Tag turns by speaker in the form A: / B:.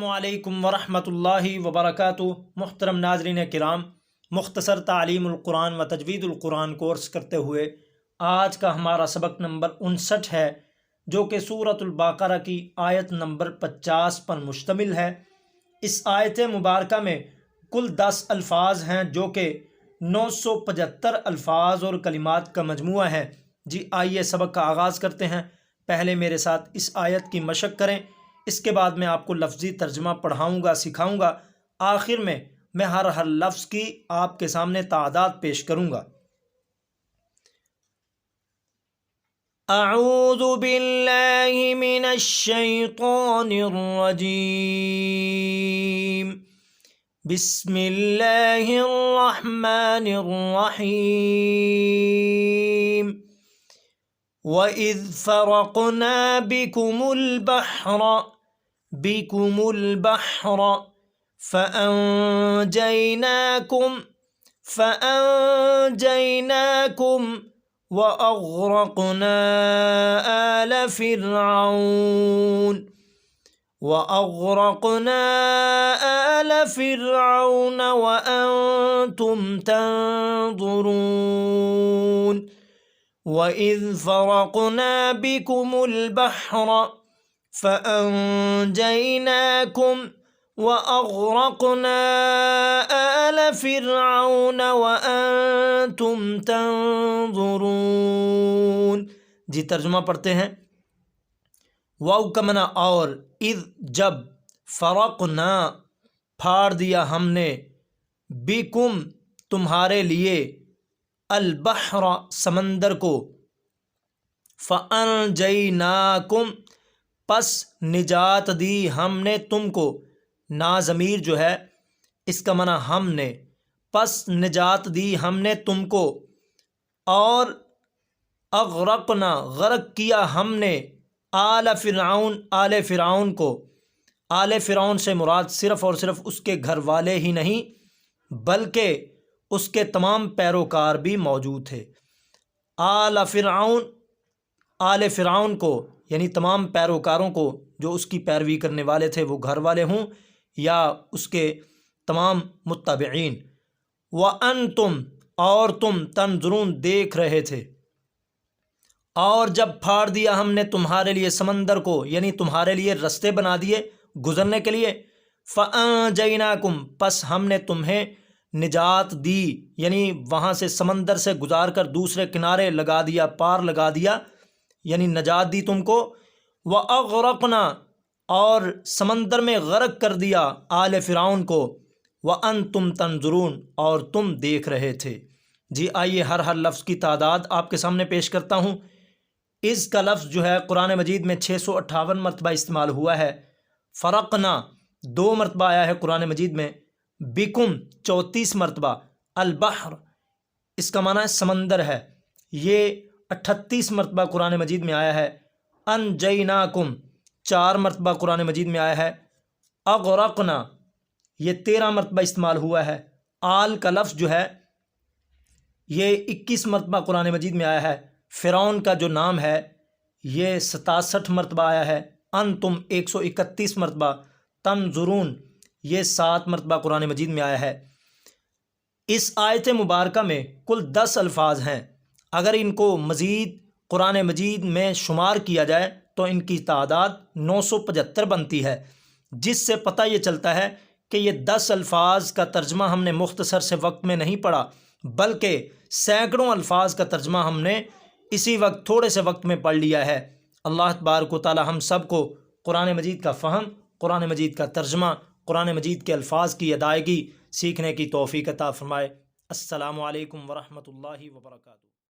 A: السلام علیکم ورحمۃ اللہ وبرکاتہ۔ محترم ناظرین کرام، مختصر تعلیم القرآن و تجوید القرآن کورس کرتے ہوئے آج کا ہمارا سبق نمبر 59 ہے، جو کہ سورۃ البقرہ کی آیت نمبر 50 پر مشتمل ہے۔ اس آیت مبارکہ میں کل 10 الفاظ ہیں، جو کہ 975 الفاظ اور کلمات کا مجموعہ ہے۔ جی آئیے سبق کا آغاز کرتے ہیں۔ پہلے میرے ساتھ اس آیت کی مشق کریں، اس کے بعد میں آپ کو لفظی ترجمہ پڑھاؤں گا، سکھاؤں گا۔ آخر میں ہر لفظ کی آپ کے سامنے تعداد پیش کروں گا۔ اعوذ باللہ من الشیطان الرجیم، بسم اللہ الرحمن الرحیم۔ وَإِذْ فَرَقْنَا بِكُمُ الْبَحْرَ فَأَنْجَيْنَاكُمْ وَأَغْرَقْنَا آلَ فِرْعَوْنَ وَأَنْتُمْ تَنْظُرُونَ۔ وَإِذْ فَرَقْنَا بِكُمُ الْبَحْرَ فَأَنْجَيْنَاكُمْ وَأَغْرَقْنَا آلَ فِرْعَوْنَ وَأَنْتُمْ تَنْظُرُونَ۔ جی ترجمہ پڑھتے ہیں۔ واو کا معنی اور، اذ جب، فرقنا پھاڑ دیا ہم نے، بکم تمہارے لیے، البحر سمندر کو، فانجیناکم پس نجات دی ہم نے تم کو۔ نا ضمیر جو ہے اس کا معنی ہم نے، پس نجات دی ہم نے تم کو، اور اغرقنا غرق کیا ہم نے، آل فرعون کو۔ آل فرعون سے مراد صرف اور صرف اس کے گھر والے ہی نہیں، بلکہ اس کے تمام پیروکار بھی موجود تھے۔ آل فرعون کو یعنی تمام پیروکاروں کو، جو اس کی پیروی کرنے والے تھے، وہ گھر والے ہوں یا اس کے تمام متبعین۔ وَأَنْتُمْ اور تم، تنظرون دیکھ رہے تھے۔ اور جب پھاڑ دیا ہم نے تمہارے لیے سمندر کو، یعنی تمہارے لیے رستے بنا دیے گزرنے کے لیے، فَأَنْجَيْنَاكُمْ پس ہم نے تمہیں نجات دی، یعنی وہاں سے سمندر سے گزار کر دوسرے کنارے لگا دیا، پار لگا دیا، یعنی نجات دی تم کو۔ وَأَغْرَقْنَا اور سمندر میں غرق کر دیا آل فرعون کو، وَأَنْتُمْ تَنْظُرُونَ اور تم دیکھ رہے تھے۔ جی آئیے ہر لفظ کی تعداد آپ کے سامنے پیش کرتا ہوں۔ اس کا لفظ جو ہے قرآن مجید میں 658 مرتبہ استعمال ہوا ہے۔ فرقنا 2 مرتبہ آیا ہے قرآن مجید میں، بکم 34 مرتبہ، البحر اس کا معنی سمندر ہے، یہ 38 مرتبہ قرآن مجید میں آیا ہے۔ انجیناکم 4 مرتبہ قرآن مجید میں آیا ہے۔ اغرقنا یہ 13 مرتبہ استعمال ہوا ہے۔ آل کا لفظ جو ہے یہ 21 مرتبہ قرآن مجید میں آیا ہے۔ فرعون کا جو نام ہے یہ 67 مرتبہ آیا ہے۔ انتم 131 مرتبہ، تنظرون یہ 7 مرتبہ قرآن مجید میں آیا ہے۔ اس آیت مبارکہ میں کل 10 الفاظ ہیں۔ اگر ان کو مزید قرآن مجید میں شمار کیا جائے تو ان کی تعداد 975 بنتی ہے، جس سے پتہ یہ چلتا ہے کہ یہ 10 الفاظ کا ترجمہ ہم نے مختصر سے وقت میں نہیں پڑھا، بلکہ سینکڑوں الفاظ کا ترجمہ ہم نے اسی وقت تھوڑے سے وقت میں پڑھ لیا ہے۔ اللہ تبارک و تعالی ہم سب کو قرآن مجید کا فہم، قرآن مجید کا ترجمہ، قرآن مجید کے الفاظ کی ادائیگی سیکھنے کی توفیق عطا فرمائے۔ السلام علیکم ورحمۃ اللہ وبرکاتہ۔